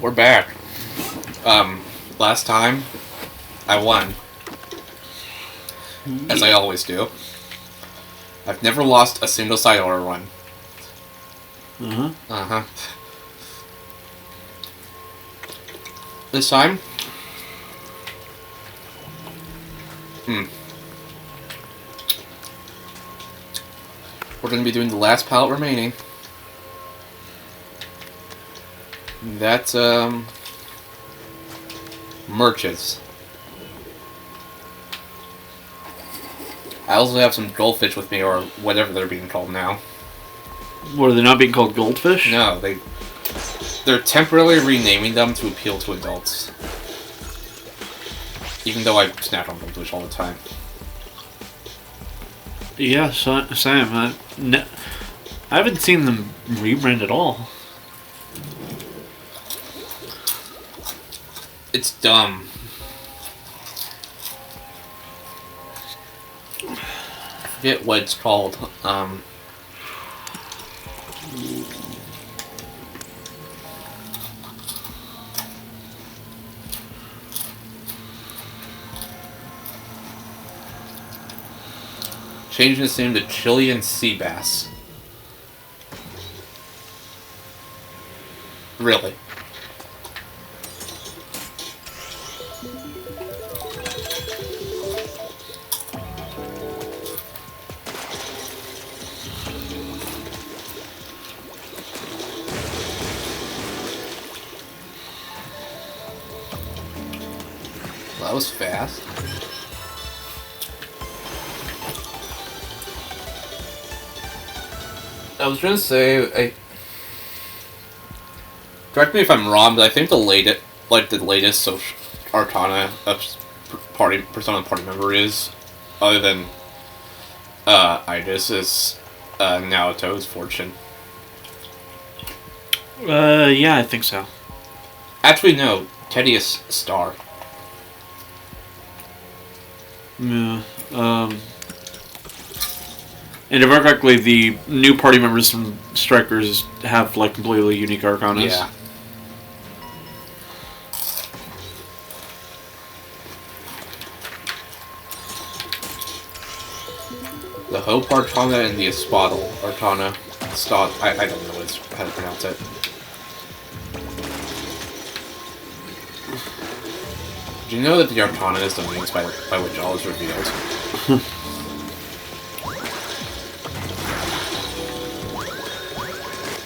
We're back. Last time, I won. As I always do. I've never lost a single side order run. This time... We're going to be doing the last pallet remaining. That's, merchants. I also have some goldfish with me, or whatever they're being called now. What, are they not being called goldfish? No, they're temporarily renaming them to appeal to adults. Even though I snack on goldfish all the time. Yeah, same. I haven't seen them rebrand at all. It's dumb. I forget what it's called. Changing its name to Chilean sea bass. Really? Well, that was fast. I was gonna say, correct me if I'm wrong, but I think the latest social arcana persona party member is, other than Idis, is Naoto's fortune. Yeah, I think so. Actually, no, Teddy is Star. Yeah. And if I remember correctly, the new party members from Strikers have like completely unique arcanas. Yeah. The Hope Arcana and the Espadal Arcana. I don't know how to pronounce it. Do you know that the Arcana is the means by which all is revealed?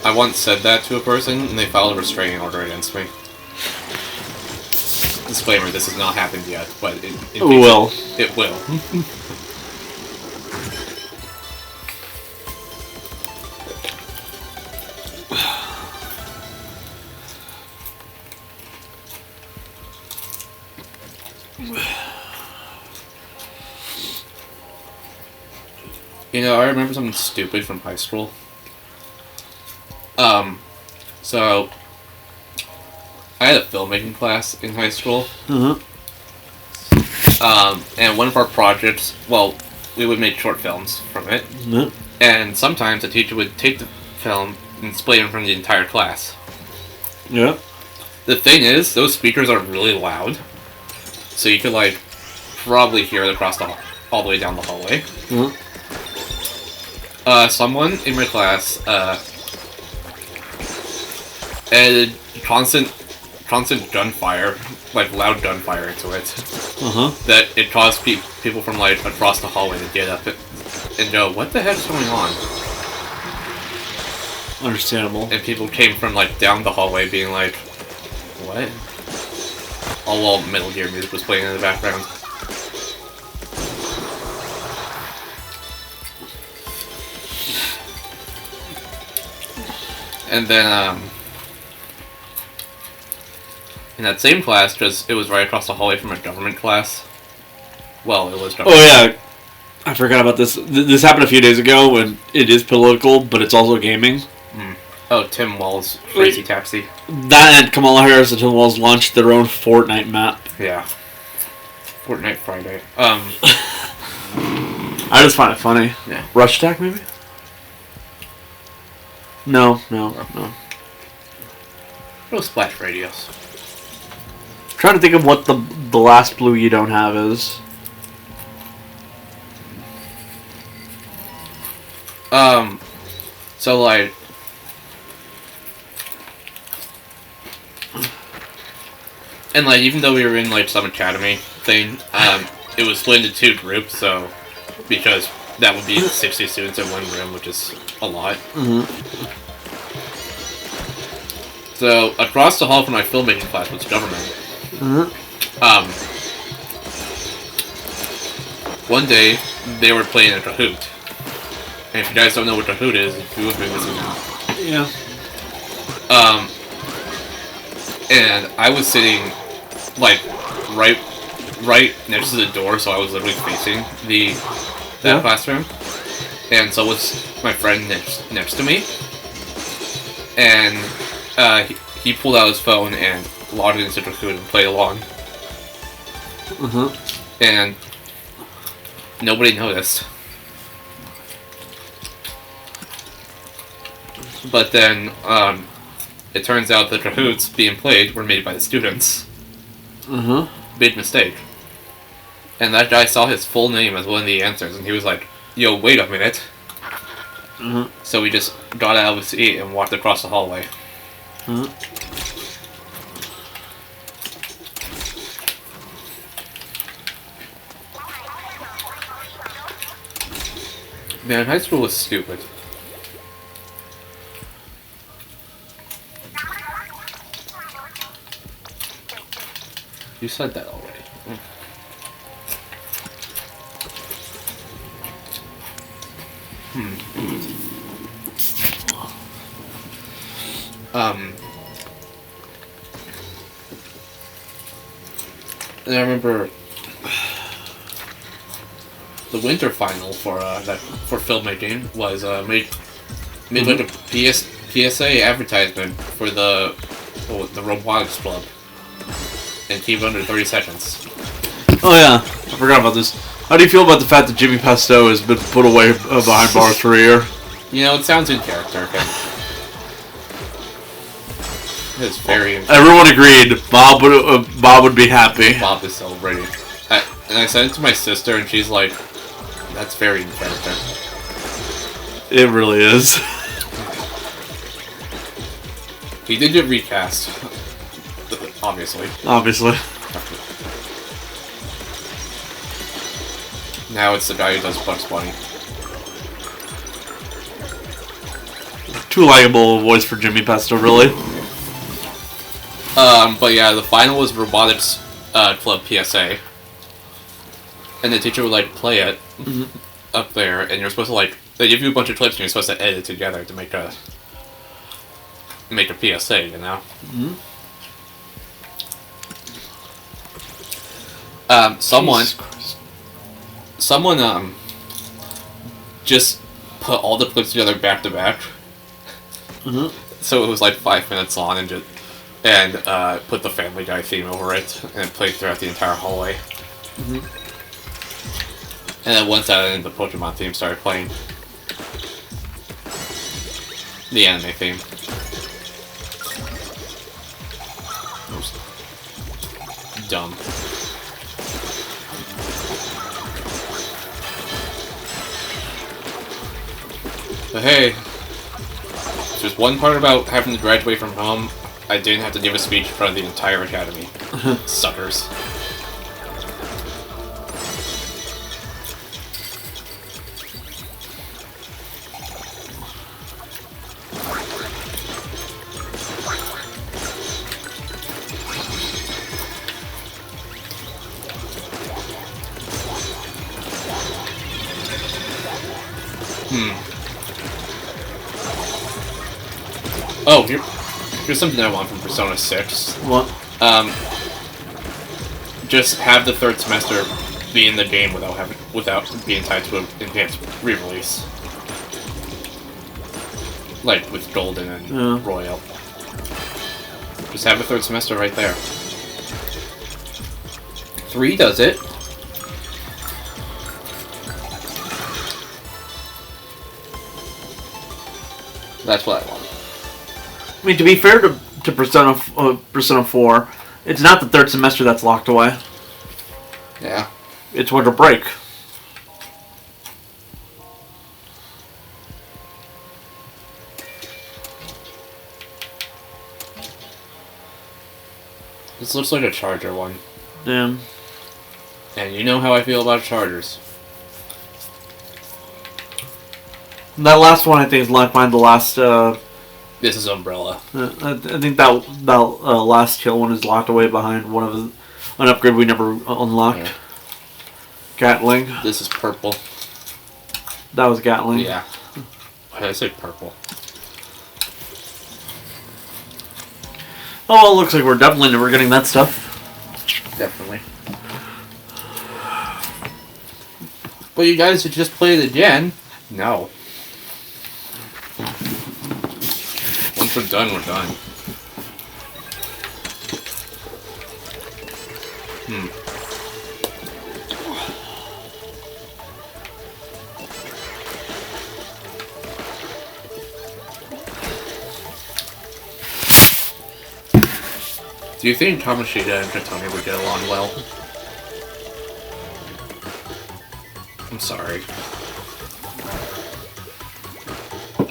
I once said that to a person, and they filed a restraining order against me. Disclaimer, this has not happened yet, but it will. It will. You know, I remember something stupid from high school. So, I had a filmmaking class in high school. And one of our projects, well, we would make short films from it. And sometimes the teacher would take the film and display it in front of the entire class. Yeah. The thing is, those speakers are really loud. So you could, like, probably hear it across the all the way down the hallway. Someone in my class, added constant gunfire, like loud gunfire into it. That it caused people from like across the hallway to get up and go, "What the heck's going on?" Understandable. And people came from like down the hallway, being like, "What?" All while Metal Gear music was playing in the background. And then, in that same class, because it was right across the hallway from a government class. Well, it was government. Oh, yeah. I forgot about this. This happened a few days ago, and it is political, but it's also gaming. Oh, Tim Wall's Crazy Taxi. That and Kamala Harris and Tim Walz launched their own Fortnite map. Yeah. Fortnite Friday. I just find it funny. Yeah. Rush Attack, maybe? No. No splash radios. Trying to think of what the last blue you don't have is. So like, and like, even though we were in like some academy thing, it was split into 2 groups, so because that would be 60 students in one room, which is a lot. So across the hall from my filmmaking class was government. One day they were playing a Kahoot. And if you guys don't know what Kahoot is, you would be missing out. Yeah. And I was sitting like right next to the door, so I was literally facing that classroom. And so was my friend next to me. And he pulled out his phone and logged into Kahoot and played along. And nobody noticed. But then, it turns out the Kahoots being played were made by the students. Big mistake. And that guy saw his full name as one of the answers, and he was like, "Yo, wait a minute." So we just got out of his seat and walked across the hallway. Man, high school was stupid. You said that already. And I remember the winter final for filmmaking was made like a PSA advertisement for the robotics club, and keep under 30 seconds. Oh yeah, I forgot about this. How do you feel about the fact that Jimmy Pesto has been put away behind bars for a year? You know, it sounds in character. It's very. Everyone agreed. Bob would be happy. Bob is celebrating. And I sent it to my sister, and she's like, "That's very in character." It really is. He did get recast. Obviously. Now it's the guy who does Bugs Bunny. Too likable a voice for Jimmy Pesto, really. But yeah, the final was Robotics Club PSA. And the teacher would like play it up there, and you're supposed to like, they give you a bunch of clips and you're supposed to edit together to make a PSA, you know? Someone just put all the clips together back to back. So it was like 5 minutes long, and put the Family Guy theme over it, and it played throughout the entire hallway. And then once that ended, the Pokemon theme started playing. The anime theme. It was dumb. But hey, there's one part about having to graduate from home. I didn't have to give a speech in front of the entire academy. Suckers. Oh, here's something I want from Persona 6. What? Just have the third semester be in the game without being tied to an enhanced re-release. Like with Golden and Royal. Just have a third semester right there. 3 does it. That's what I want. I mean, to be fair to to Persona 4. It's not the third semester that's locked away. Yeah. It's winter break. This looks like a charger one. Damn. And you know how I feel about chargers. That last one, I think, is like mine. The last. This is Umbrella. I think that last kill one is locked away behind an upgrade we never unlocked. Yeah. Gatling. This is purple. That was Gatling. Yeah. Why did I say purple? Oh, well, it looks like we're definitely never getting that stuff. Definitely. But you guys should just play it again. No. Once we're done, we're done. Do you think Kamoshida and Katoni would get along well? I'm sorry.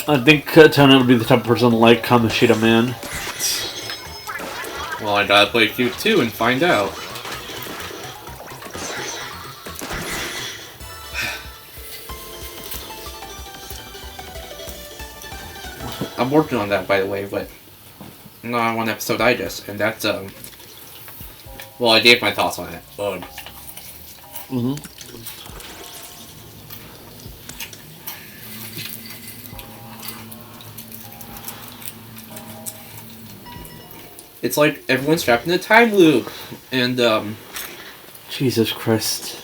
I think Katana would be the type of person like Kamoshida, man. Well, I gotta play Cube 2 and find out. I'm working on that, by the way, but not on one episode digest, and that's well, I gave my thoughts on it. It's like everyone's trapped in a time loop, and Jesus Christ.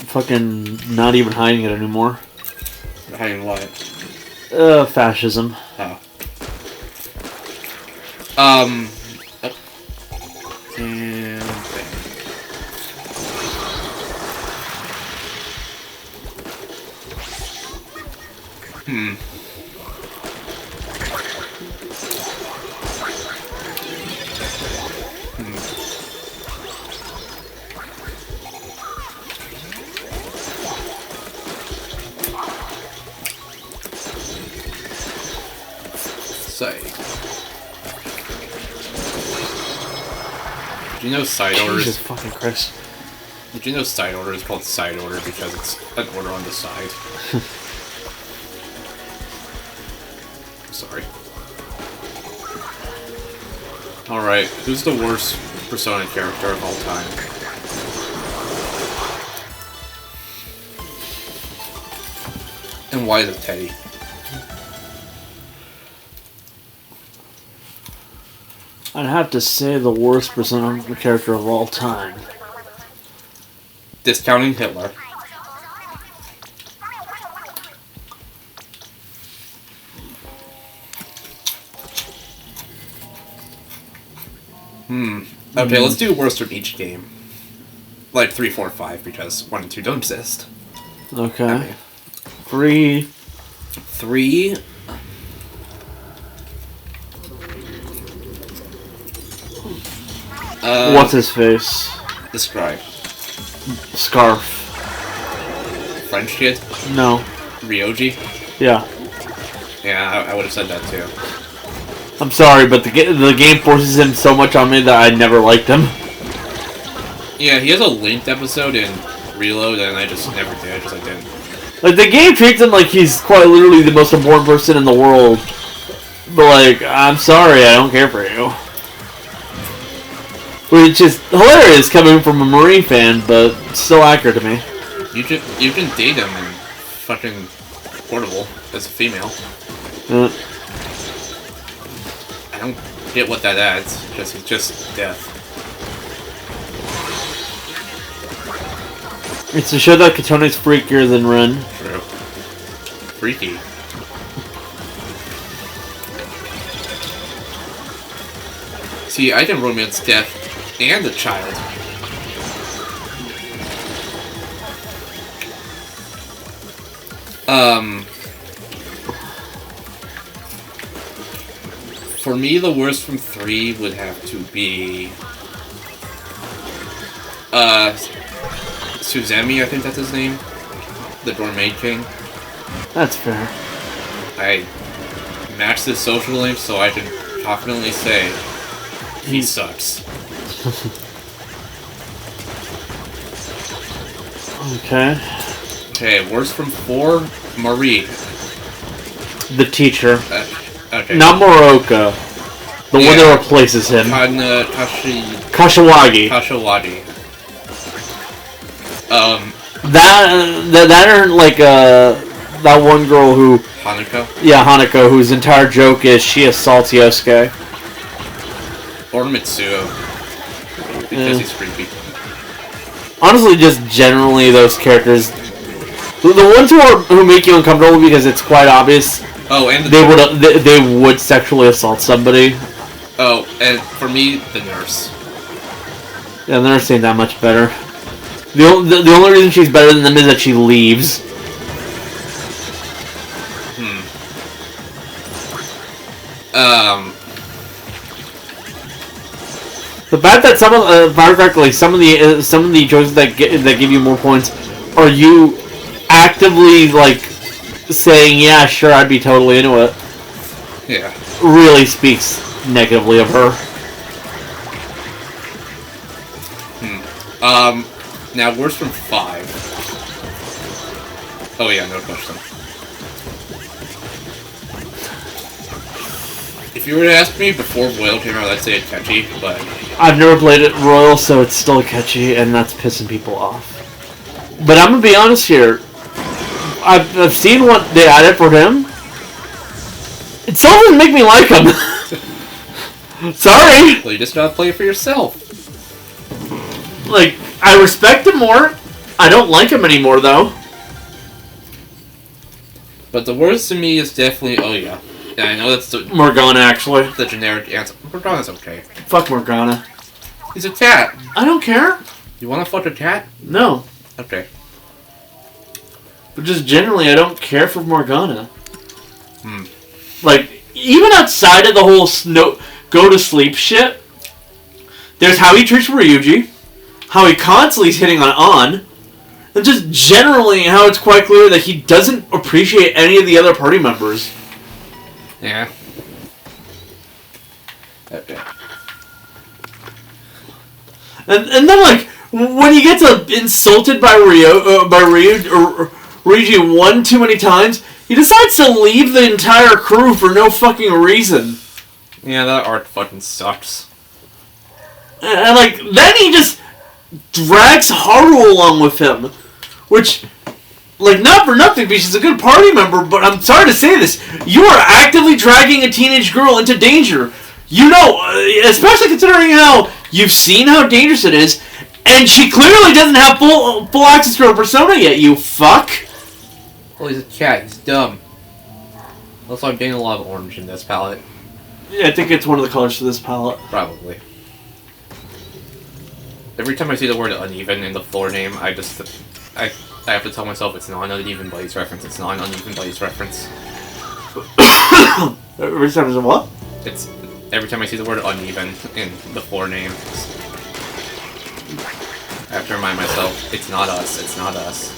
Fucking not even hiding it anymore. hiding what? Fascism. Oh. And say. Did you know side order Jesus is... fucking Christ. Did you know side order is called side order because it's an order on the side? Sorry. Alright, who's the worst Persona character of all time? And why is it Teddy? I'd have to say the worst Persona character of all time. Discounting Hitler. Okay, let's do worst from each game. Like 3, 4, 5, because 1 and 2 don't exist. Okay. 3. 3. What's his face? Describe. Scarf. French kid? No. Ryoji? Yeah. Yeah, I would have said that too. I'm sorry, but the game forces him so much on me that I never liked him. Yeah, he has a linked episode in Reload, and I just never did, because I didn't. Like, the game treats him like he's quite literally the most important person in the world. But, like, I'm sorry, I don't care for you. Which is hilarious coming from a Marine fan, but still accurate to me. You can date him in fucking Portable as a female. I don't get what that adds, because he's just death. It's to show that Katone's freakier than Ren. True. Freaky. See, I can romance death and a child. For me, the worst from 3 would have to be Suzemi, I think that's his name. The Doormaid King. That's fair. I matched his social link so I can confidently say he sucks. Okay. Okay, worst from 4, Marie. The teacher. Okay. Not Moroka. The one that replaces him. Kashiwagi. That are like that one girl who Hanako? Yeah, Hanako, whose entire joke is she assaults Yosuke. Or Mitsuo. Because he's creepy. Honestly, just generally those characters, the ones who make you uncomfortable because it's quite obvious. Oh, and they would sexually assault somebody. Oh, and for me, the nurse. Yeah, the nurse ain't that much better. The only reason she's better than them is that she leaves. The fact that some of, if I recall correctly, some of the choices that give you more points are you actively like saying, yeah, sure, I'd be totally into it. Yeah. Really speaks negatively of her. Now worst from 5. Oh yeah, no question. If you were to ask me before Royal came out, I'd say it's catchy, but I've never played it Royal, so it's still catchy, and that's pissing people off. But I'm gonna be honest here. I've seen what they added for him. It still doesn't make me like him. Sorry. Well, you just gotta play it for yourself. Like, I respect him more. I don't like him anymore, though. But the worst to me is definitely, oh yeah. Yeah, I know that's Morgana, actually. The generic answer. Morgana's okay. Fuck Morgana. He's a cat. I don't care. You wanna fuck a cat? No. Okay. But just generally, I don't care for Morgana. Like, even outside of the whole go to sleep shit, there's how he treats Ryuji, how he constantly is hitting on, and just generally how it's quite clear that he doesn't appreciate any of the other party members. Yeah. Okay. And then, like, when he gets insulted by Ryuji one too many times, he decides to leave the entire crew for no fucking reason. Yeah, that arc fucking sucks. And like, then he just drags Haru along with him. Which, like, not for nothing, because she's a good party member, but I'm sorry to say this, you are actively dragging a teenage girl into danger. You know, especially considering how you've seen how dangerous it is, and she clearly doesn't have full access to her persona yet, you fuck. Well, he's a cat. He's dumb. Also, I'm getting a lot of orange in this palette. Yeah, I think it's one of the colors for this palette. Probably. Every time I see the word uneven in the floor name, I have to tell myself it's not an uneven buddies reference. It's not an uneven buddies reference. Every time there's a what? It's every time I see the word uneven in the floor name, I have to remind myself it's not us. It's not us.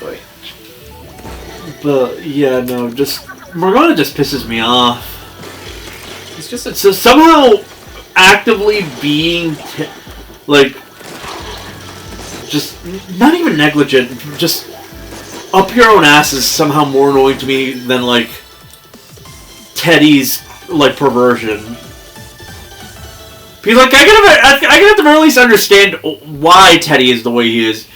Boy. But yeah, no, just Morgana just pisses me off. It's just so somehow actively being like just not even negligent, just up your own ass is somehow more annoying to me than like Teddy's like perversion. Because like I can at the very least understand why Teddy is the way he is.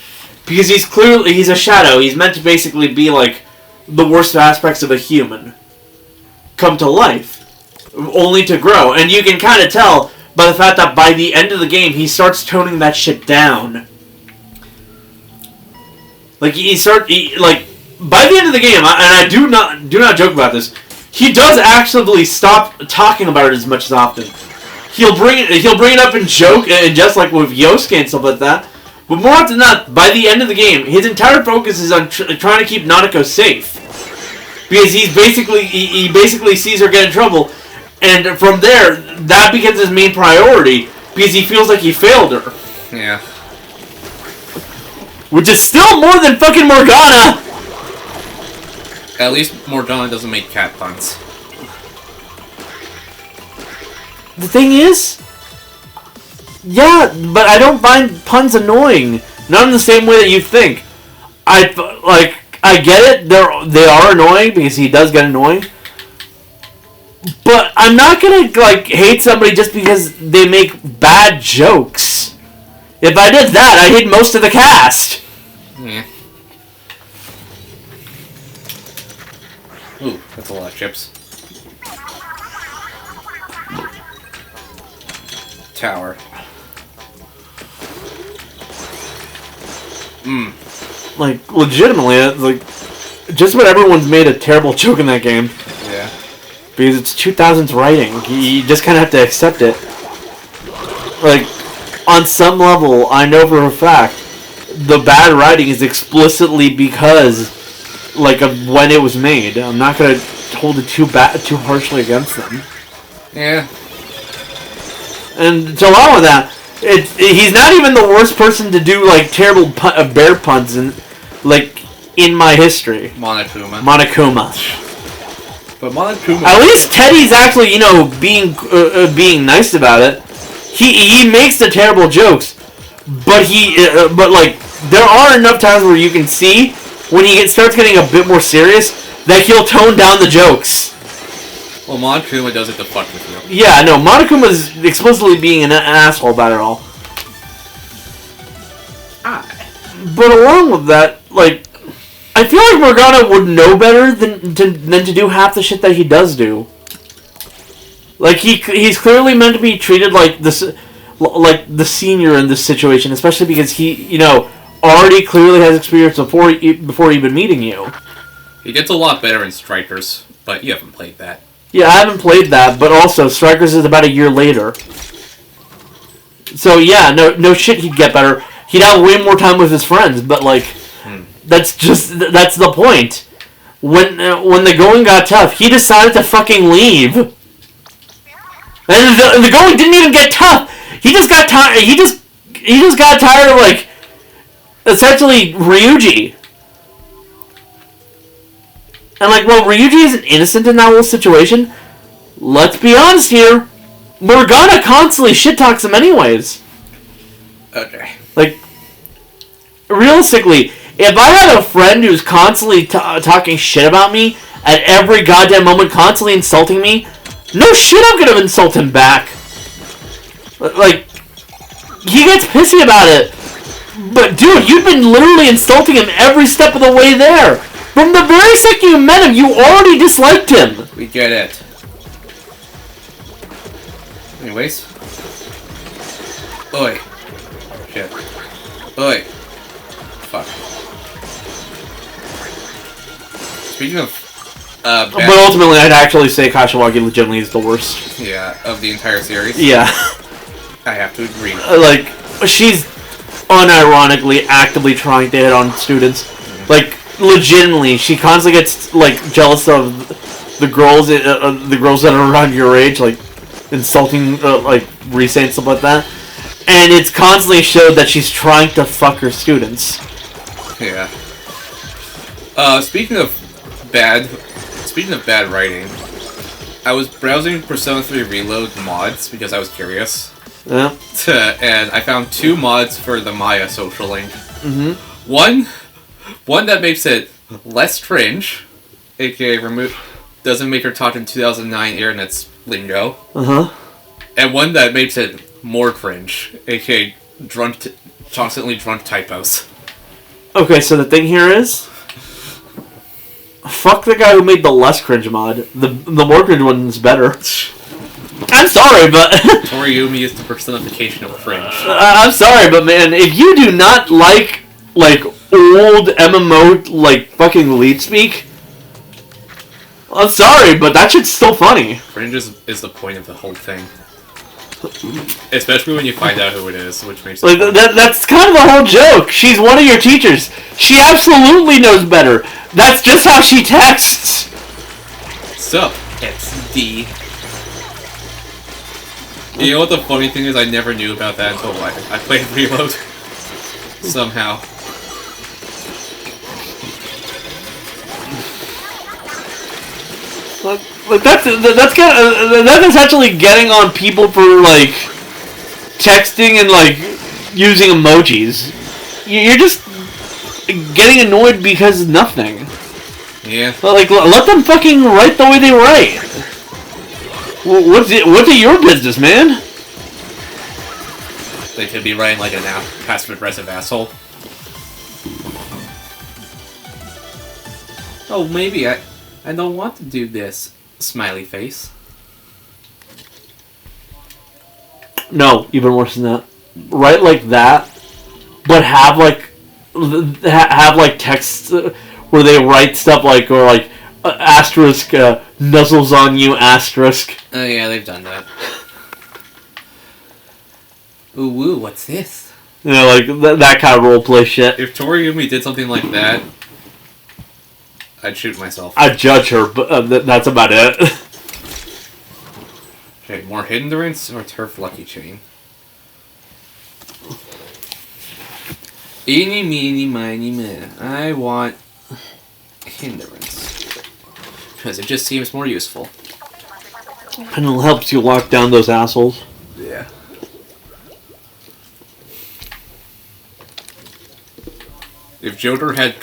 Because he's a shadow. He's meant to basically be like the worst aspects of a human come to life, only to grow. And you can kind of tell by the fact that by the end of the game, he starts toning that shit down. Like by the end of the game, and I do not joke about this, he does actively stop talking about it as much as often. He'll bring it up in joke and just like with Yosuke and stuff like that. But more often than not, by the end of the game, his entire focus is on trying to keep Nanako safe. Because he basically sees her get in trouble, and from there, that becomes his main priority, because he feels like he failed her. Yeah. Which is still more than fucking Morgana! At least Morgana doesn't make cat puns. The thing is, yeah, but I don't find puns annoying. Not in the same way that you think. I get it. They are annoying because he does get annoying. But I'm not gonna hate somebody just because they make bad jokes. If I did that, I'd hate most of the cast. Yeah. Ooh, that's a lot of chips. Tower. Legitimately, just about everyone's made a terrible joke in that game. Yeah. Because it's 2000s writing. You just kind of have to accept it. On some level, I know for a fact, the bad writing is explicitly because, of when it was made. I'm not going to hold it too harshly against them. Yeah. And to allow with that, he's not even the worst person to do terrible bear puns in my history. Monokuma. But Monokuma. At least Teddy's actually being nice about it. He makes the terrible jokes, but there are enough times where you can see when he starts getting a bit more serious that he'll tone down the jokes. Well, Monokuma does it to fuck with you. Yeah, no, Monokuma's explicitly being an asshole about it all. But along with that, I feel like Morgana would know better than to do half the shit that he does do. He's clearly meant to be treated like the senior in this situation, especially because he, already clearly has experience before even meeting you. He gets a lot better in Strikers, but you haven't played that. Yeah, I haven't played that, but also Strikers is about a year later. So yeah, no shit, he'd get better. He'd have way more time with his friends, but that's the point. When the going got tough, he decided to fucking leave. And the going didn't even get tough. He just got tired. He just got tired of essentially Ryuji. And Ryuji isn't innocent in that whole situation. Let's be honest here. Morgana constantly shit talks him anyways. Okay. Realistically, if I had a friend who's constantly talking shit about me at every goddamn moment, constantly insulting me, no shit I'm gonna insult him back. He gets pissy about it. But dude, you've been literally insulting him every step of the way there. From the very second you met him, you already disliked him. We get it. Anyways. Oi. Shit. Oi. Fuck. Speaking of but ultimately, I'd actually say Kashiwagi legitimately is the worst. Yeah, of the entire series. Yeah. I have to agree. She's unironically actively trying to hit on students. Legitimately, she constantly gets jealous of the girls that are around your age, insulting, Risa and stuff like that. And it's constantly showed that she's trying to fuck her students. Yeah. Speaking of bad writing, I was browsing Persona 3 Reload mods because I was curious. Yeah. And I found 2 mods for the Maya social link. Mm-hmm. One that makes it less cringe, aka doesn't make her talk in 2009 internet's lingo. Uh-huh. And one that makes it more cringe, aka constantly drunk typos. Okay, so the thing here is, fuck the guy who made the less cringe mod. The more cringe one is better. I'm sorry, but Toriumi is the personification of cringe. I'm sorry, but man, if you do not like old MMO fucking lead speak, I'm sorry, but that shit's still funny. Cringe is the point of the whole thing. Especially when you find out who it is, which makes Like it that's kind of the whole joke. She's one of your teachers. She absolutely knows better. That's just how she texts. So, it's D. You know what the funny thing is? I never knew about that until I played Reload. Somehow. Like that's kind of that's essentially getting on people for like texting and like using emojis. You're just getting annoyed because of nothing. Yeah. But like, let them fucking write the way they write. What's it your business, man? They could be writing like a now passive-aggressive asshole. Oh, maybe I don't want to do this. Smiley face. No, even worse than that. Write like that, but have like texts where they write stuff like or like asterisk nuzzles on you asterisk. Oh yeah, they've done that. Ooh, woo, what's this? You know, like that kind of roleplay shit. If Tori did something like that, I'd shoot myself. I'd judge her, but that's about it. Okay, more hindrance or turf lucky chain? Eeny, meeny, miny, meh. I want hindrance. Because it just seems more useful. And it helps you lock down those assholes. Yeah. If Joder had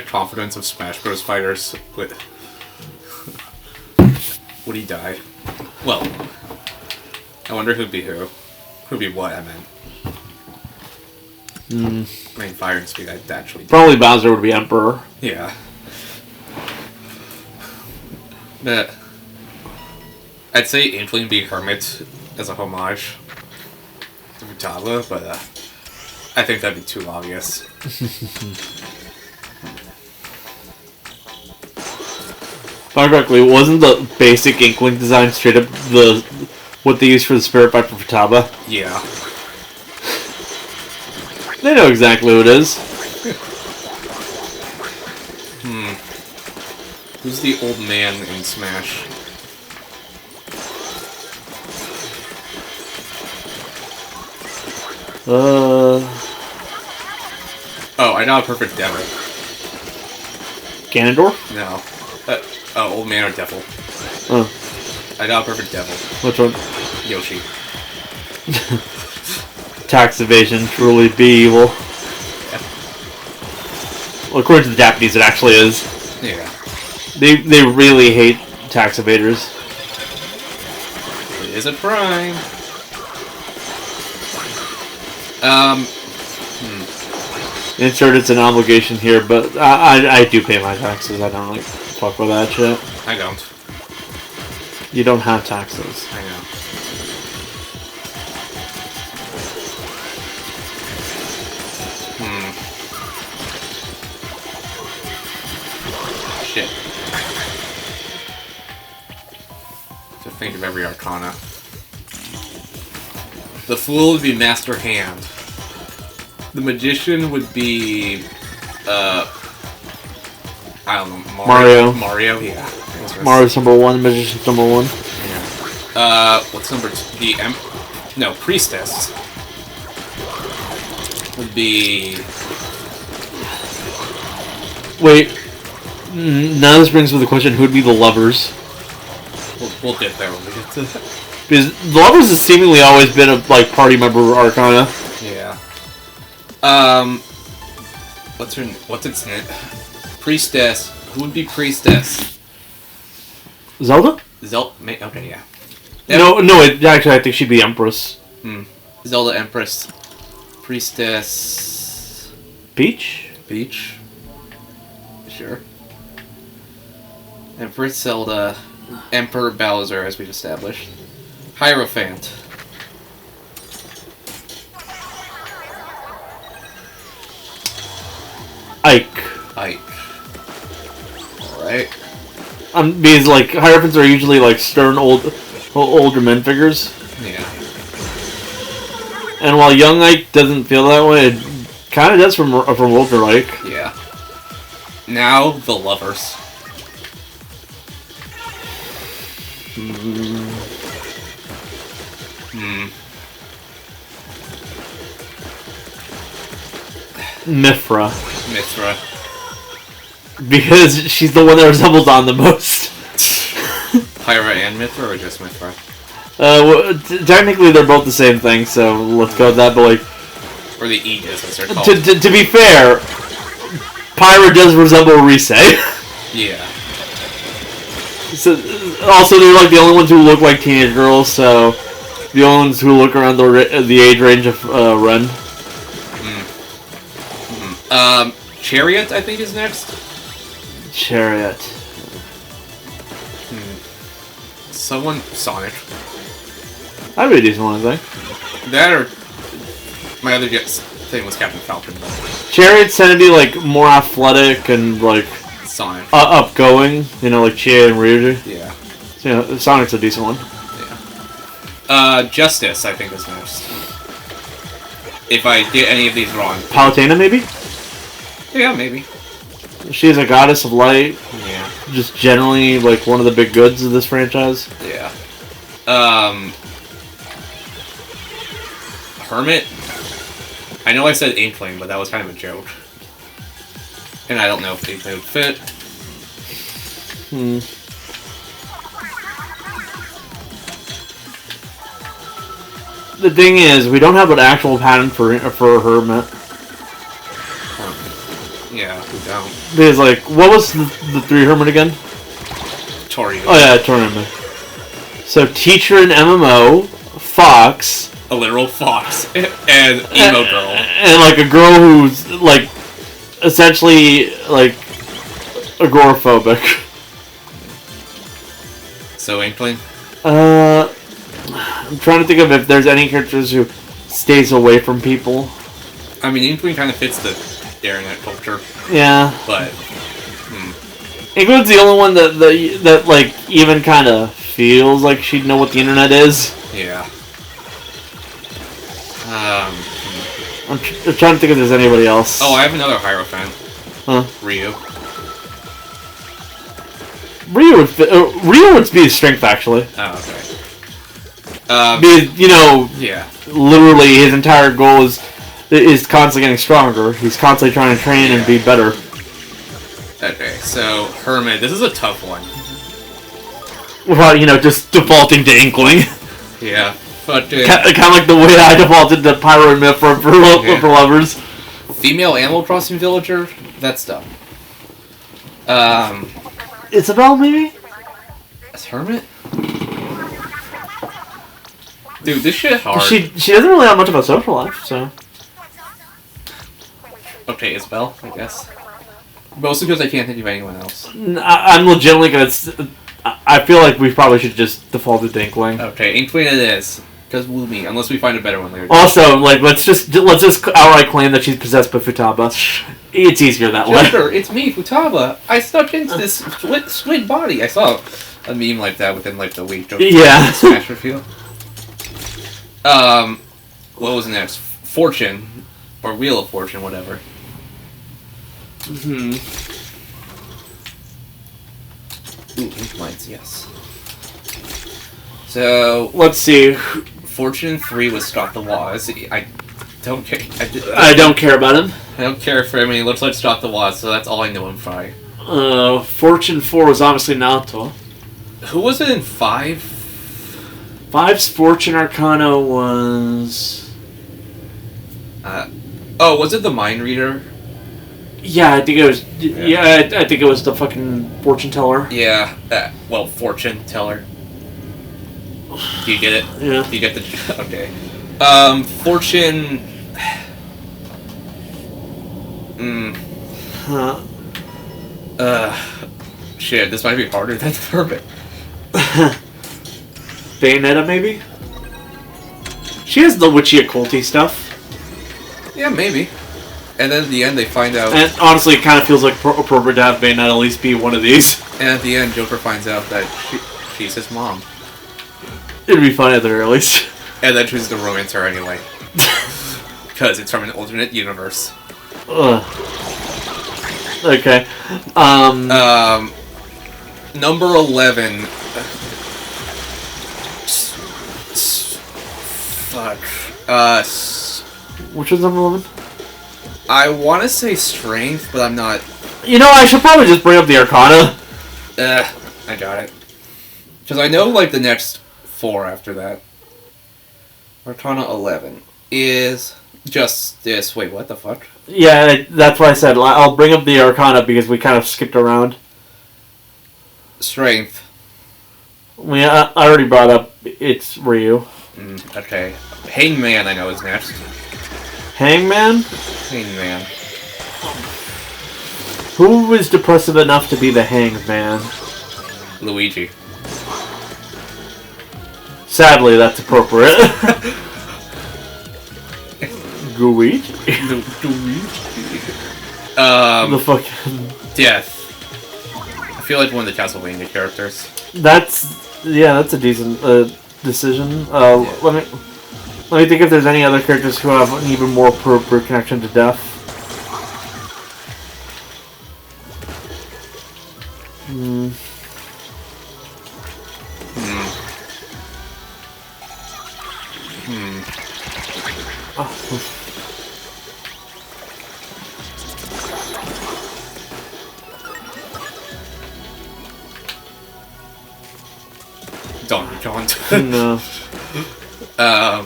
confidence of Smash Bros. Fighters, would he die? Well, I wonder who'd be who. Who'd be what, I meant. I mean, Fire and Speed, I'd actually... Probably Bowser would be Emperor. Yeah. But I'd say Inkling would be Hermit as a homage to Futaba, but I think that'd be too obvious. If I remember correctly, wasn't the basic Inkling design straight up what they used for the Spirit Bite for Futaba? Yeah. They know exactly who it is. Who's the old man in Smash? Oh, I know a perfect demo. Ganondorf? No. Old man or devil. Oh. I know a perfect devil. Which one? Yoshi. Tax evasion, truly be evil. Yeah. Well, according to the Japanese, it actually is. Yeah. They really hate tax evaders. It is a crime. Insert it's an obligation here, but I do pay my taxes. I don't like fuck with that shit. I don't. You don't have taxes. I know. Shit. To think of every arcana. The Fool would be Master Hand. The Magician would be, I don't know, Mario. Mario, yeah. Mario's number one, Magician's number one. Yeah. What's number two? Priestess. Would be... Wait. Now this brings me the question, who'd be the lovers? We'll get there when we get to that. Because the lovers has seemingly always been a party member arcana. Yeah. What's its name? Priestess. Who would be Priestess? Zelda? Okay, yeah. No, actually I think she'd be Empress. Zelda Empress. Priestess... Peach? Peach? Sure. Empress Zelda. Emperor Bowser, as we've established. Hierophant. Ike. Alright. Because Hierophants are usually stern older men figures. Yeah. And while young Ike doesn't feel that way, it kind of does from older Ike. Yeah. Now, the lovers. Mithra. Because she's the one that resembles on the most. Pyra and Mithra, or just Mithra? Well, technically they're both the same thing, so let's go with that, but like... Or the Aegis, as they're called. To be fair, Pyra does resemble Rise. Yeah. So, also, they're like the only ones who look like teenage girls, so... The only ones who look around the age range of Ren. Chariot, I think, is next. Chariot. Someone... Sonic. That'd be a decent one, I think. That or... My other thing was Captain Falcon, but... Chariot's tend to be, like, more athletic and, like... Sonic. Upgoing. You know, like Chie and Ryuji. Yeah. So, you know, Sonic's a decent one. Yeah. Justice, I think, is next. If I get any of these wrong. Palutena, maybe? Yeah, maybe. She's a goddess of light. Yeah. Just generally, like, one of the big goods of this franchise. Yeah. Hermit? I know I said Inkling, but that was kind of a joke. And I don't know if Inkling would fit. The thing is, we don't have an actual pattern for Hermit. Yeah, we don't. Because, like, what was the 3 Hermit again? Tori. Oh yeah, Hermit. So, Teacher and MMO, Fox... A literal fox. And emo girl. And, like, a girl who's, like, essentially, like, agoraphobic. So, Inkling? I'm trying to think of if there's any characters who stays away from people. I mean, Inkling kind of fits the internet culture. Yeah. But... Inkling's the only one that like, even kind of feels like she'd know what the internet is. Yeah. I'm trying to think if there's anybody else. Oh, I have another Hierophant. Huh? Ryu. Ryu would be his strength, actually. Oh, okay. Because, you know, yeah. Literally his entire goal is constantly getting stronger. He's constantly trying to train and be better. Okay, so Hermit, this is a tough one. Well, you know, just defaulting to Inkling. Yeah, but kind of like the way I defaulted to Pyro and Myth for lovers. Female Animal Crossing villager, that's dumb. Isabelle, maybe? Is Hermit? Dude, this shit hard. She doesn't really have much of a social life, so... Okay, Isabelle, I guess. Mostly because I can't think of anyone else. I'm legitimately gonna... I feel like we probably should just default to Inkling. Okay, Inkling it is. Because we'll meet, unless we find a better one later. Also, like, let's just outright claim that she's possessed by Futaba. It's easier that way. Joker, it's me, Futaba. I stuck into this split body. I saw a meme like that within like the week. Joker Smash reveal. What was next? Fortune, or Wheel of Fortune, whatever. Ooh, ink lines, yes. So let's see. Fortune 3 was Scott the Waz. I don't care. I don't care about him. I don't care for him. He looks like Scott the Waz, so that's all I know him by. Fortune 4 was obviously Naoto. Who was it in 5? 5's Fortune Arcana was... oh, was it the Mind Reader? Yeah, I think it was... Yeah, I think it was the fucking Fortune Teller. Yeah, well, Fortune Teller. Do you get it? Yeah. Do you get the... Okay. Fortune... Shit, this might be harder than Hermit. Bayonetta, maybe? She has the witchy occulty stuff. Yeah, maybe. And then at the end they find out... And honestly, it kind of feels like appropriate to have Bayonetta at least be one of these. And at the end, Joker finds out that she's his mom. It'd be funny at the very least. And then chooses to romance her anyway. Because it's from an alternate universe. Ugh. Okay. Number 11. Fuck. Which was number 11? I want to say strength, but I'm not. You know, I should probably just bring up the Arcana. I got it. Because I know, like, the next 4 after that. Arcana 11 is just this. Wait, what the fuck? Yeah, that's why I said I'll bring up the Arcana because we kind of skipped around. Strength. I already brought up it's Ryu. Okay. Hangman, I know, is next. Hangman? Hangman. Who was depressive enough to be the Hangman? Luigi. Sadly, that's appropriate. Luigi? The fucking... Death. I feel like one of the Castlevania characters. That's a decent decision. Let me think if there's any other characters who have an even more appropriate connection to death. Donkey Kong. No. I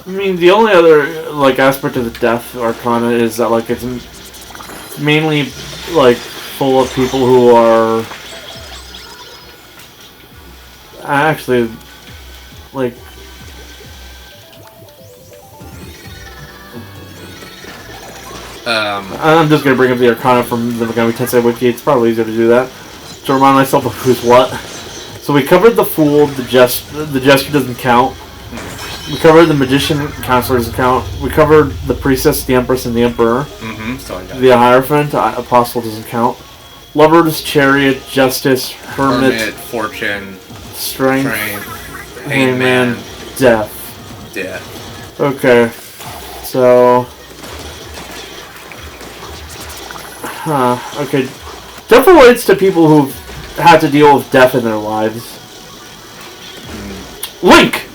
mean, the only other aspect of the Death Arcana is that it's mainly full of people who are actually I'm just gonna bring up the Arcana from the Megami Tensei Wiki. It's probably easier to do that to remind myself of who's what. So we covered the Fool, the Jester doesn't count. We covered the Magician, Counselor doesn't count. We covered the Priestess, the Empress, and the Emperor. The Hierophant, Apostle doesn't count. Lover's Chariot, Justice, Hermit, Fortune, Strength, Hangman, Death. Okay, so... okay. Death relates to people who've had to deal with death in their lives. Link!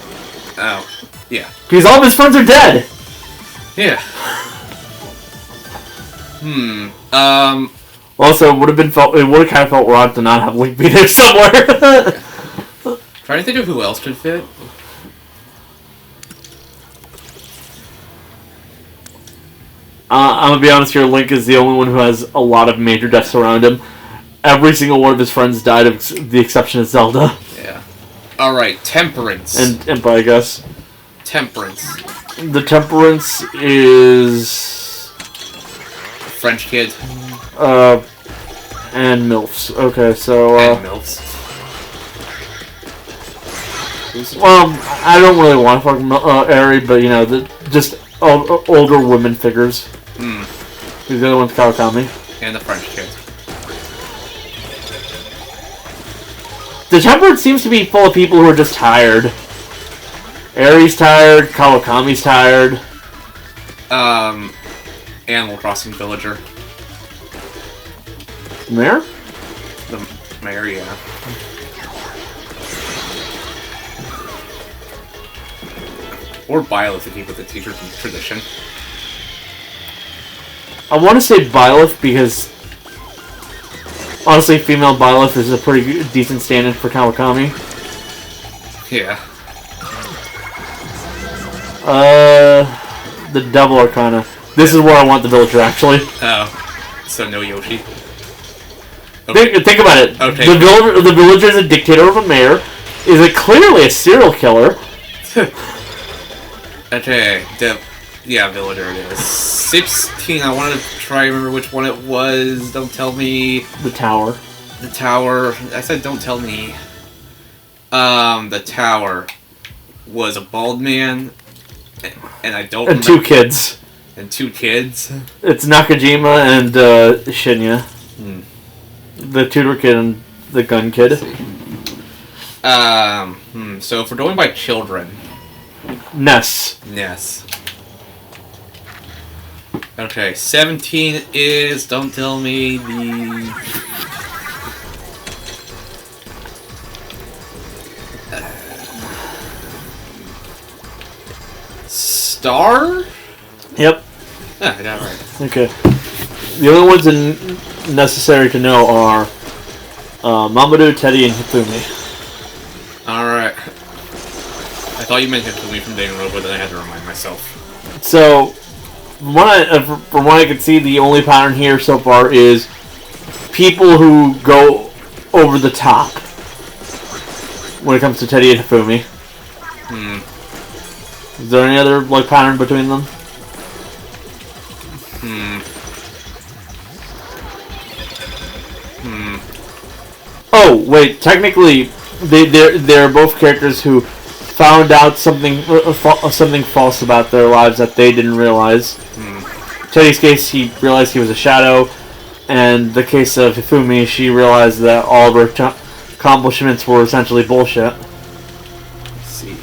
Oh, yeah. Because all of his friends are dead! Yeah. Also, it would have kind of felt wrong to not have Link be there somewhere. Trying to think of who else could fit. I'm gonna be honest here, Link is the only one who has a lot of major deaths around him. Every single one of his friends died, with the exception of Zelda. Yeah. Alright, Temperance. And Impa, I guess. Temperance. The Temperance is... French kid. And MILFs. Okay, so... and MILFs. Well, I don't really want to fuck Eri, but, just older women figures. Because the other one's Kawakami. And the French kid. The Temperance seems to be full of people who are just tired. Eri's tired, Kawakami's tired. Animal Crossing villager. Mayor? The mayor, yeah. Or Byleth to keep with the teacher tradition. I want to say Byleth because... honestly, female Byleth is a pretty decent stand-in for Kawakami. Yeah. The Devil Arcana. This is where I want the villager, actually. Oh. So no Yoshi. Okay. Think about it. Okay. The villager is a dictator of a mayor. Is clearly a serial killer. Okay. Yeah, villager it is. 16. I wanted to try and remember which one it was. Don't tell me. The Tower. The Tower. I said don't tell me. The Tower was a bald man, and I don't. And two kids. And two kids. It's Nakajima and Shinya. The tutor kid and the gun kid. So if we're going by children, Ness. yes. Okay, 17 is, don't tell me, the... Star? Yep. Ah, I got it right. Okay. The only ones necessary to know are Mamadou, Teddy, and Hifumi. Alright. I thought you meant Hifumi from Danganronpa, but then I had to remind myself. So, from what I can see, the only pattern here so far is people who go over the top when it comes to Teddy and Hifumi. Is there any other like pattern between them? Oh wait, technically, they're both characters who found out something false about their lives that they didn't realize. Teddy's case, he realized he was a shadow, and the case of Hifumi, she realized that all of her accomplishments were essentially bullshit. Let's see.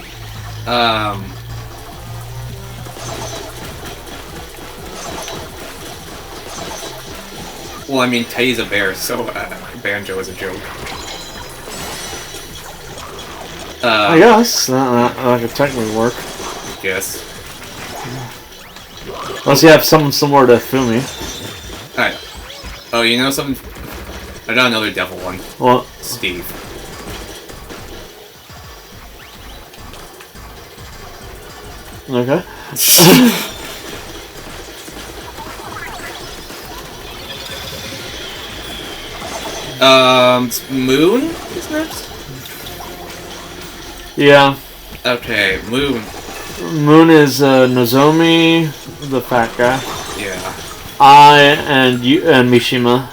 Well, I mean, Teddy's a bear, so Banjo is a joke. I guess that could technically work. Yes. Unless you have someone similar to Fumi. Alright. Oh, you know something? I got another devil one. What? Steve. Okay. Moon is next? Yeah. Okay, Moon. Moon is Nozomi, the fat guy. Yeah. and Mishima.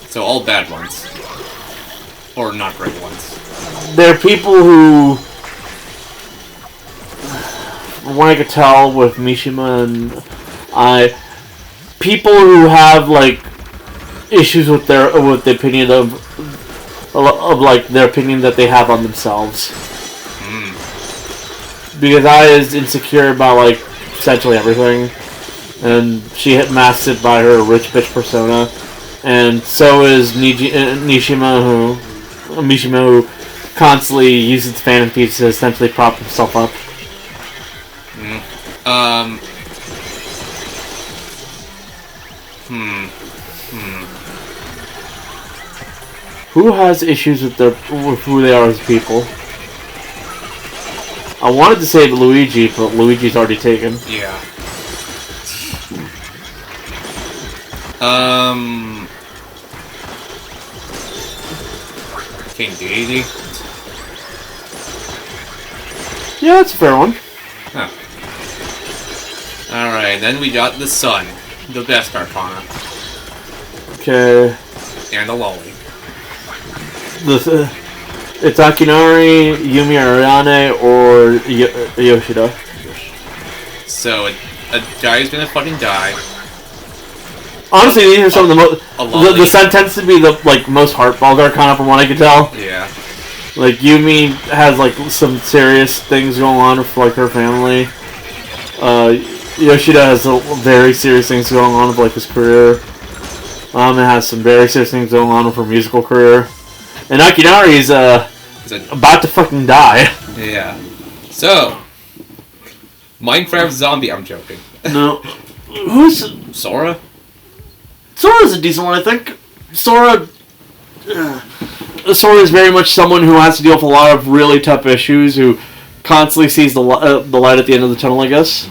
So all bad ones. Or not great ones. They're people who, from what I could tell with Mishima and people who have like issues with the opinion of like their opinion that they have on themselves. Because I is insecure about like essentially everything, and she hit massive by her rich bitch persona, and so is Mishima who constantly uses fantasies to essentially prop himself up. Who has issues with who they are as people? I wanted to say Luigi, but Luigi's already taken. Yeah. King Deity. Yeah, that's a fair one. Huh. Alright, then we got the Sun. The best Arcana. Okay. And the Lolly. It's Akinari, Yumi Ariane, or Yoshida. So, a guy's gonna fucking die. Honestly, these are some of the most... The Sun tends to be the most heartfelt Arcana from what I can tell. Yeah. Like, Yumi has some serious things going on with her family. Yoshida has very serious things going on with his career. And has some very serious things going on with her musical career. And Akinari's about to fucking die. Yeah. So, Minecraft Zombie, I'm joking. No. Who's... Sora? Sora's a decent one, I think. Sora is very much someone who has to deal with a lot of really tough issues, who constantly sees the light at the end of the tunnel, I guess.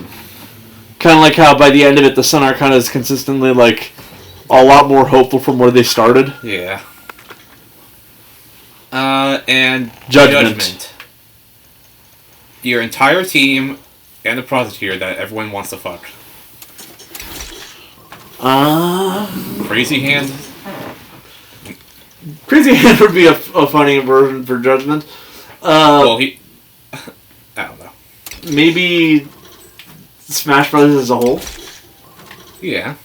Kind of like how by the end of it, the Sun Arcana is consistently, a lot more hopeful from where they started. Yeah. And Judgment. Your entire team and the prosecutor that everyone wants to fuck. Crazy Hand? Crazy Hand would be a funny version for Judgment. Well, I don't know. Maybe Smash Brothers as a whole? Yeah.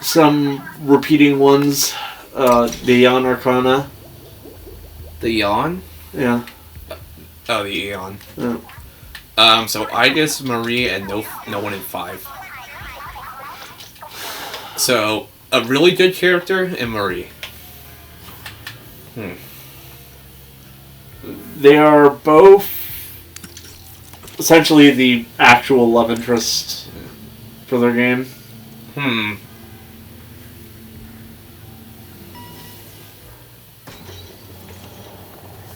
some repeating ones. The Eon Arcana. The Yawn? Yeah. Oh, the Eon. Yeah. So Igus, Marie, and no one in 5. So, a really good character and Marie. They are both essentially the actual love interest for their game.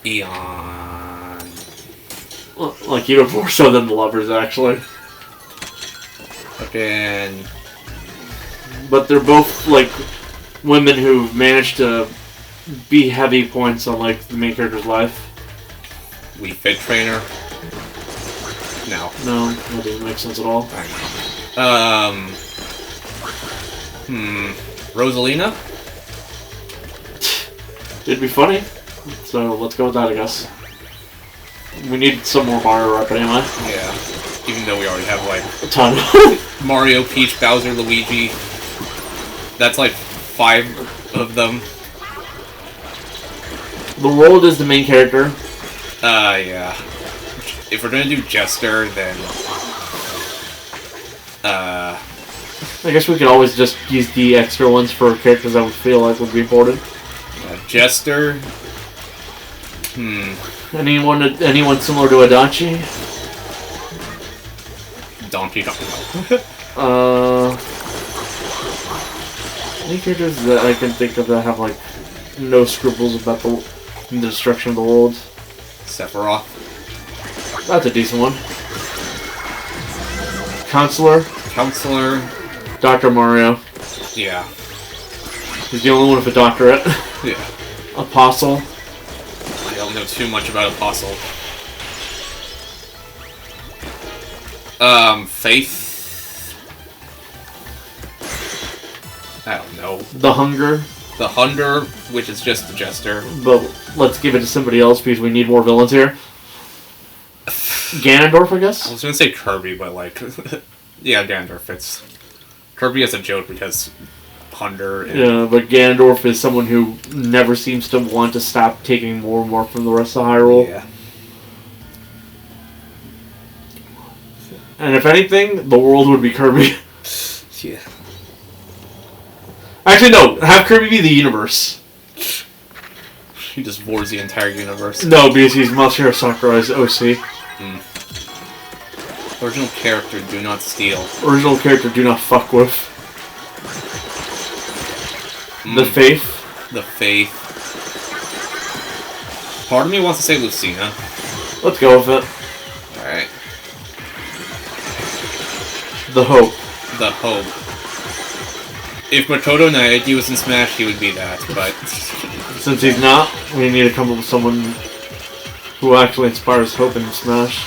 Eon. Like, even more so than the lovers, actually. Fucking. But they're both, like, women who've managed to be heavy points on, like, the main character's life. Wii Fit Trainer. No. No, that doesn't make sense at all. Rosalina? It'd be funny. So let's go with that, I guess. We need some more Mario rep anyway. Yeah. Even though we already have, like, A ton. Mario, Peach, Bowser, Luigi. That's like 5 of them. The world is the main character. Yeah. If we're gonna do Jester, then I guess we could always just use the extra ones for characters that we feel like would be important. Jester. Anyone similar to Adachi? Donkey Kong. Any characters that I can think of that have like no scruples about the destruction of the world? Sephiroth. That's a decent one. Counselor. Dr. Mario. Yeah. He's the only one with a doctorate. Yeah. Apostle. I don't know too much about Apostle. Faith. I don't know. The Hunger. The Hunger, which is just the Jester. But let's give it to somebody else because we need more villains here. Ganondorf, I guess? I was gonna say Kirby, but like... yeah, Ganondorf fits. Kirby as a joke because Hunger and... Yeah, but Ganondorf is someone who never seems to want to stop taking more and more from the rest of Hyrule. Yeah. And if anything, the world would be Kirby. Yeah. Actually, no. Have Kirby be the universe. He just wars the entire universe. No, because he's Masahiro Sakurai's OC. Original character, do not steal. Original character, do not fuck with. The Faith. The Faith. Part of me wants to say Lucina. Let's go with it. Alright. The Hope. The Hope. If Makoto Naegi was in Smash, he would be that, but... Since he's not, we need to come up with someone who actually inspires hope in Smash.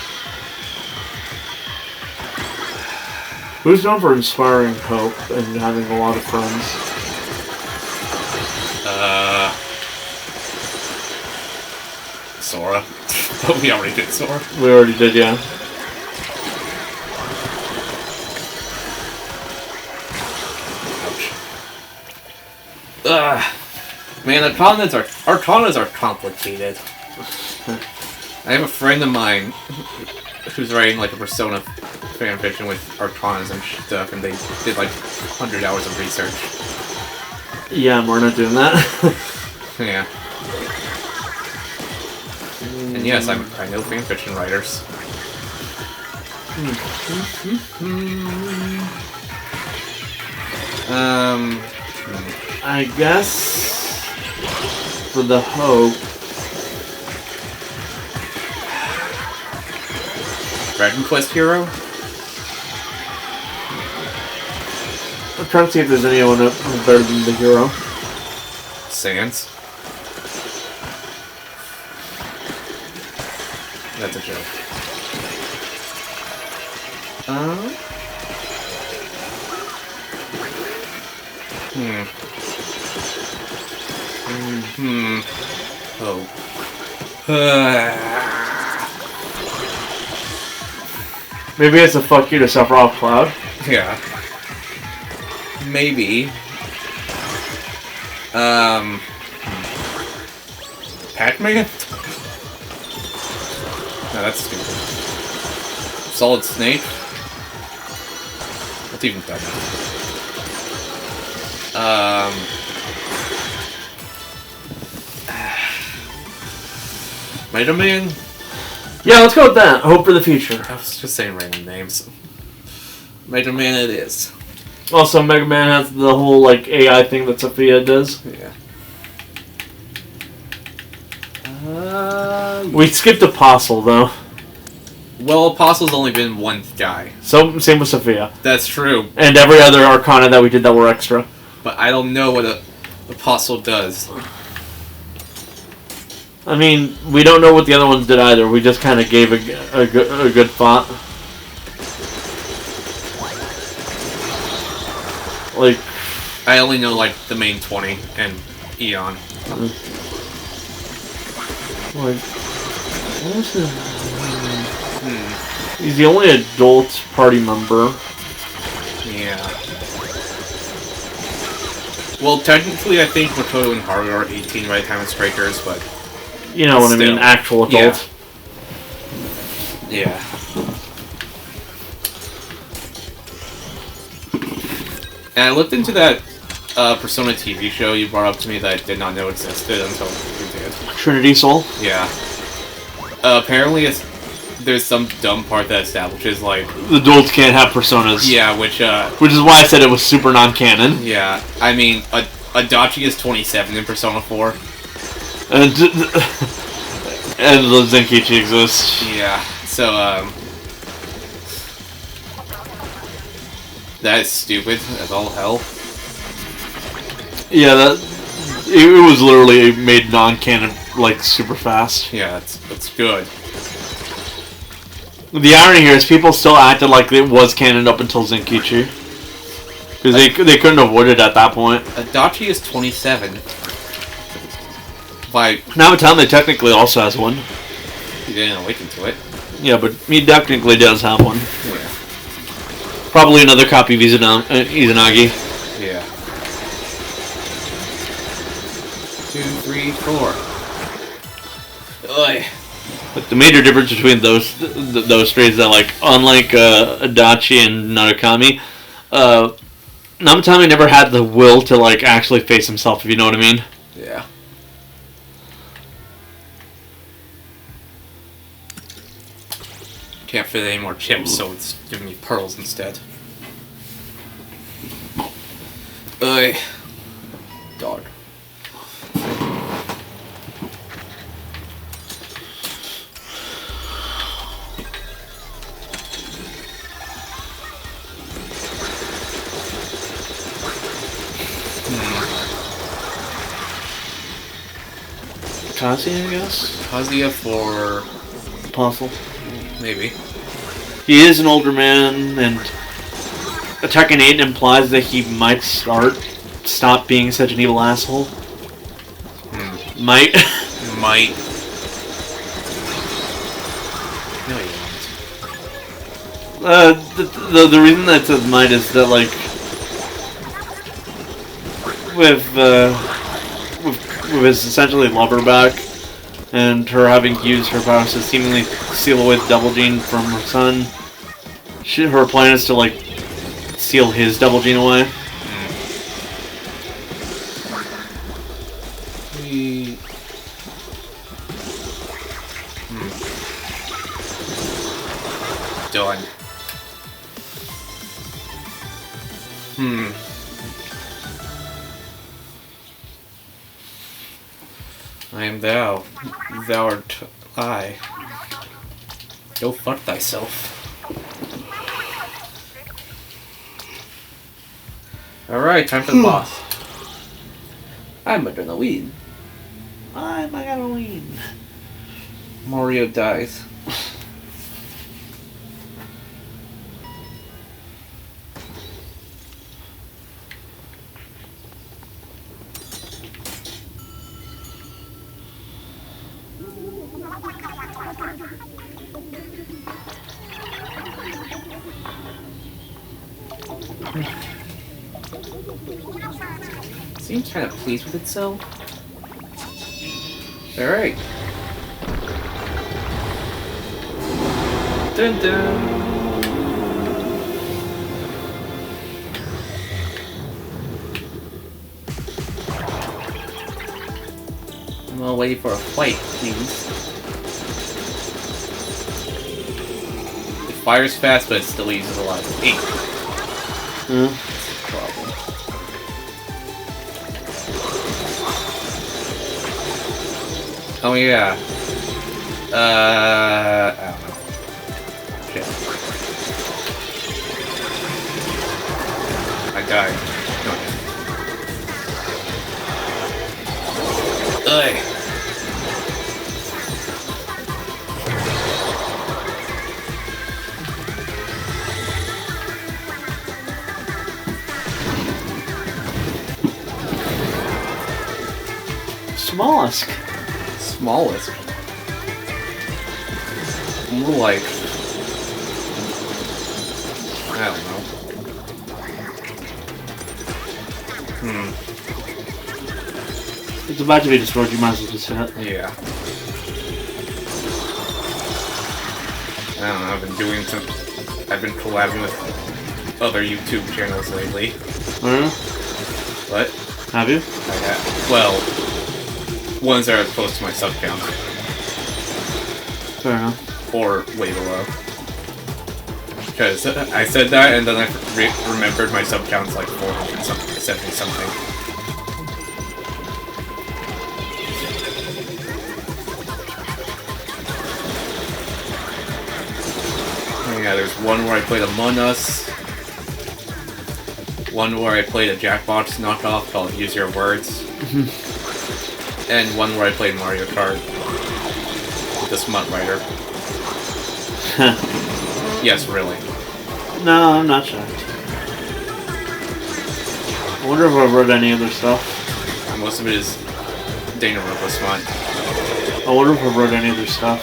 Who's known for inspiring hope and having a lot of friends? Sora. But we already did Sora. We already did, yeah. Man, Arcanas are complicated. I have a friend of mine who's writing like a Persona fanfiction with Arcanas and stuff, and they did like 100 hours of research. Yeah, we're not doing that. Yeah. And yes, I know fanfiction writers. I guess for the Hope. Dragon Quest hero? I'm trying to see if there's anyone better than the hero. Sans? That's a joke. Oh. Maybe it's a fuck you to Sephiroth Cloud. Yeah. Maybe. Pac-Man? No, that's stupid. Solid Snake? What's even better? Mega Man? Yeah, let's go with that. Hope for the future. I was just saying random names. Mega Man it is. Also, Mega Man has the whole like AI thing that Sophia does. Yeah. We skipped Apostle though. Well, Apostle's only been one guy. So same with Sophia. That's true. And every other Arcana that we did that were extra. But I don't know what a Apostle does. I mean, we don't know what the other ones did either. We just kind of gave a good thought. Like, I only know like the main 20 and Eon. Like, what is this? He's the only adult party member. Yeah. Well, technically, I think Makoto and Haru are 18 by the time of Strikers, but you know what I mean, actual adults. Yeah. And I looked into that Persona TV show you brought up to me that I did not know existed until you did. Trinity Soul? Yeah. Apparently there's some dumb part that establishes, like... the adults can't have personas. Yeah, which is why I said it was super non-canon. Yeah. I mean, Adachi is 27 in Persona 4. And the Zenkichi exists. Yeah. So, that is stupid as all hell. Yeah, it was literally made non-canon, like, super fast. Yeah, that's good. The irony here is people still acted like it was canon up until Zenkichi. Because they couldn't avoid it at that point. Adachi is 27. By... Namatame technically also has one. He didn't awaken to it. Yeah, but he technically does have one. Yeah. Probably another copy of Izanagi. Yeah. 2, 3, 4. Ugh. But the major difference between those three is that, like, unlike Adachi and Narukami, Namatame never had the will to, like, actually face himself, if you know what I mean. Yeah. Can't fit any more chips, so it's giving me pearls instead. Ugh. Dog. Kazuya, I guess? Kazuya for... Apostle. Maybe. He is an older man, and attacking 8 implies that he might stop being such an evil asshole. Might. Might. No, he won't. The reason that says might is that, like, with his essentially lover back, and her having used her powers to seemingly seal away the double gene from her son, her plan is to, like, seal his double gene away. Done. I am thou. Thou art I. Go fuck thyself. Alright, time for the boss. I'm gonna win. I'm gonna win. Mario dies. Seems kind of pleased with itself. Alright. Dun dun. I'm all waiting for a fight, please. It fires fast, but it still uses a lot of ink. Problem. Oh yeah. I don't know. Shit. I died. Ugh. Mollusk. Smallest. More like, I don't know. It's about to be destroyed, you might as well just hit it. Yeah. I don't know, I've been collabing with other YouTube channels lately. What? Have you? I have. Well, ones that are close to my sub count. Fair enough. Or way below. Because I said that and then I remembered my sub count's like 470 something. Yeah, there's one where I played Among Us. One where I played a Jackbox knockoff called Use Your Words. And one where I played Mario Kart. The Smut Rider. Yes, really. No, I'm not shocked. I wonder if I've read any other stuff. Most of it is Dana Robo Smut. I wonder if I've read any other stuff.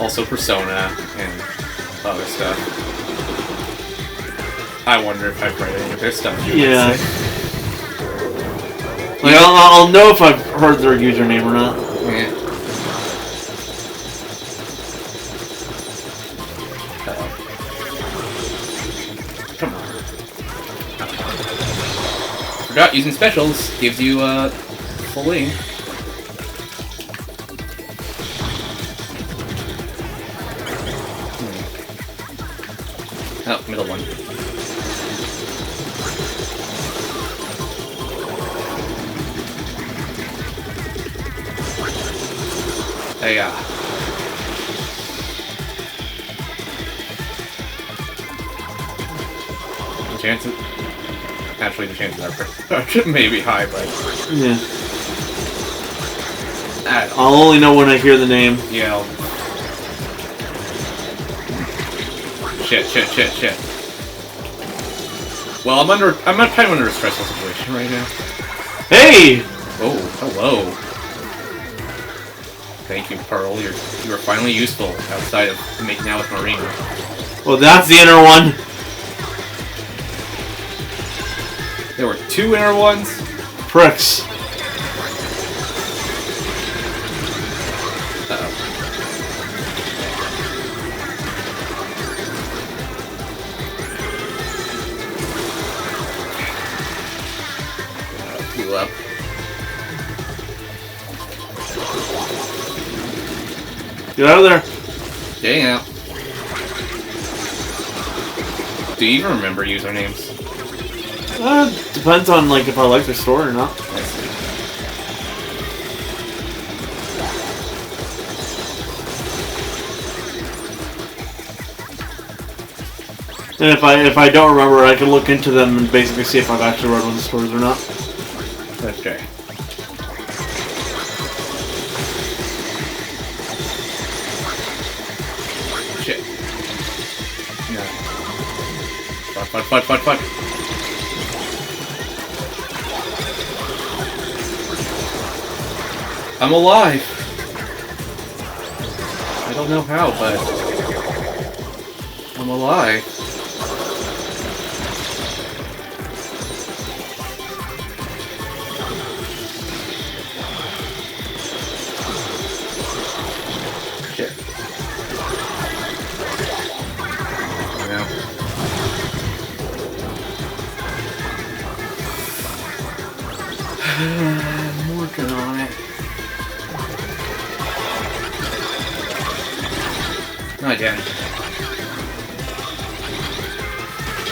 Also Persona and other stuff. I wonder if I've read any of their stuff. Yeah. Like, I'll know if I've heard their username or not. Yeah. Come on. Forgot using specials gives you full link. Oh, middle one. Hey, the chances... Actually, the chances are maybe high, but... Yeah. I'll only know when I hear the name. Yeah. Shit. Well, I'm kind of under a stressful situation right now. Hey! Oh, hello. Thank you, Pearl. You are finally useful outside of making out with Marina. Well, that's the inner one. There were two inner ones? Pricks. Heal up. Get out of there. Getting out. Do you even remember usernames? Depends on like if I like the story or not. And if I don't remember, I can look into them and basically see if I've actually read one of the stories or not. Okay. Shit. No. Fuck. I'm alive! I don't know how, but... come alive. Shit. Yeah. I'm working on it. No, I didn't.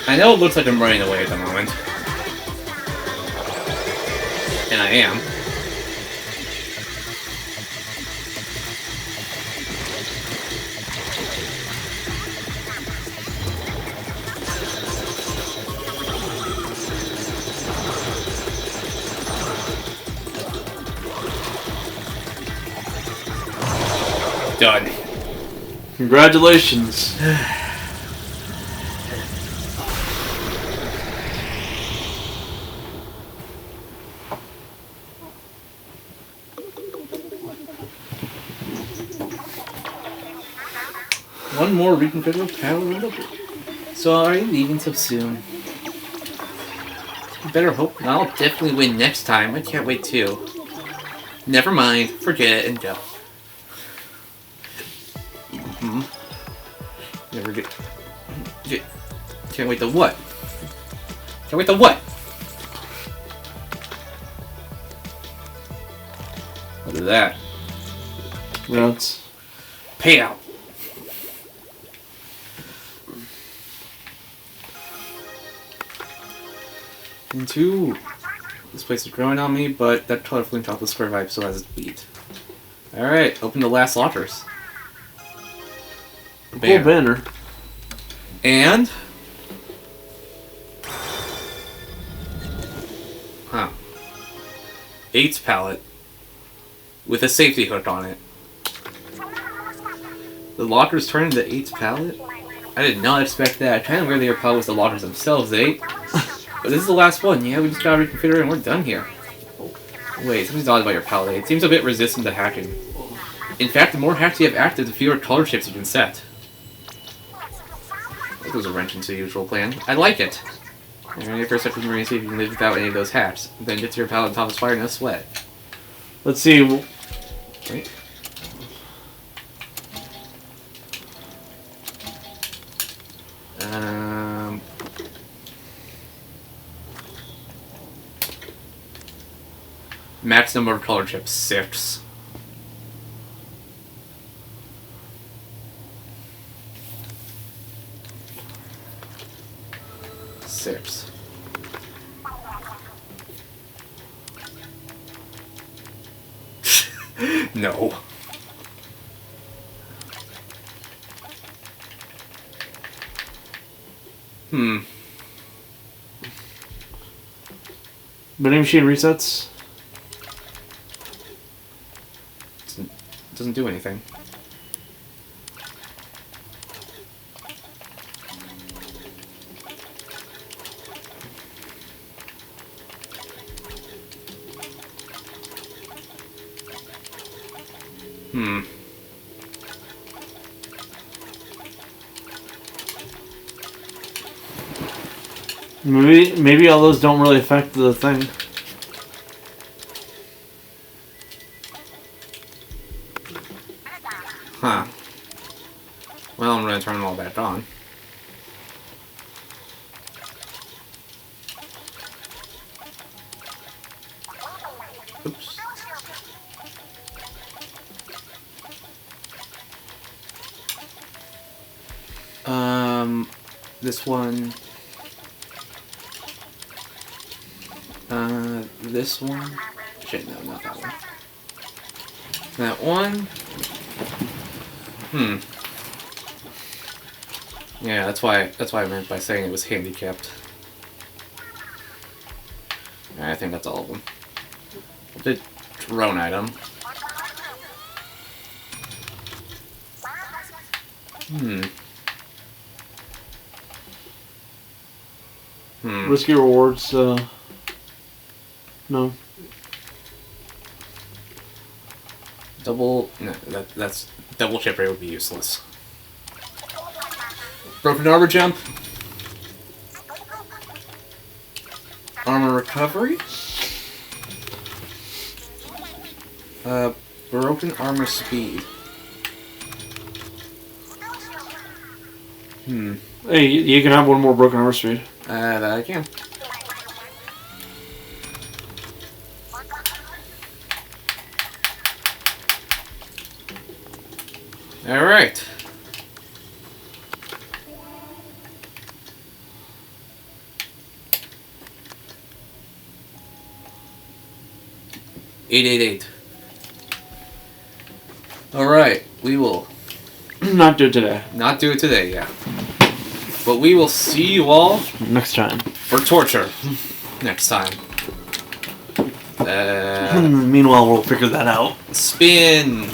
I know it looks like I'm running away at the moment. And I am. Done. Congratulations. One more reconfigured power window. So are you leaving so soon? You better hope. I'll definitely win next time. I can't wait too. Never mind. Forget it and go. Never get. Can't wait to what? Can't wait to what? What is that? That's Payout. And two. This place is growing on me, but that colorfully chocolate square vibe still has its beat. Alright, open the last lockers. a cool banner. And Eight's pallet with a safety hook on it. The lockers turn into Eight's pallet? I did not expect that. I kind of wear their pallet with the lockers themselves, eh? But this is the last one. Yeah, we just gotta reconfigure it and we're done here. Wait, something's odd about your palette. It seems a bit resistant to hacking. In fact, the more hacks you have active, the fewer color shapes you can set. That was a wrench into the usual plan. I like it. Alright, first step to marine, see if you can live without any of those hacks. Then get to your palette on top of this fire, no sweat. Let's see. Wait. Max number of color chips, 6. No. Vending machine resets. Doesn't do anything. Maybe all those don't really affect the thing. Huh. Well, I'm gonna turn them all back on. Oops. This one. This one. Shit, no, not that one. That one. Yeah, that's why I meant by saying it was handicapped. I think that's all of them. The drone item. Risky rewards, no. No, that's double chip rate would be useless. Broken armor jump. Armor recovery. Broken armor speed. Hey, you can have one more broken armor speed. That I can. Alright. $888. Alright, we will Not do it today. not do it today, yeah. But we will see you all Next time. for torture next time. Meanwhile, we'll figure that out. Spin!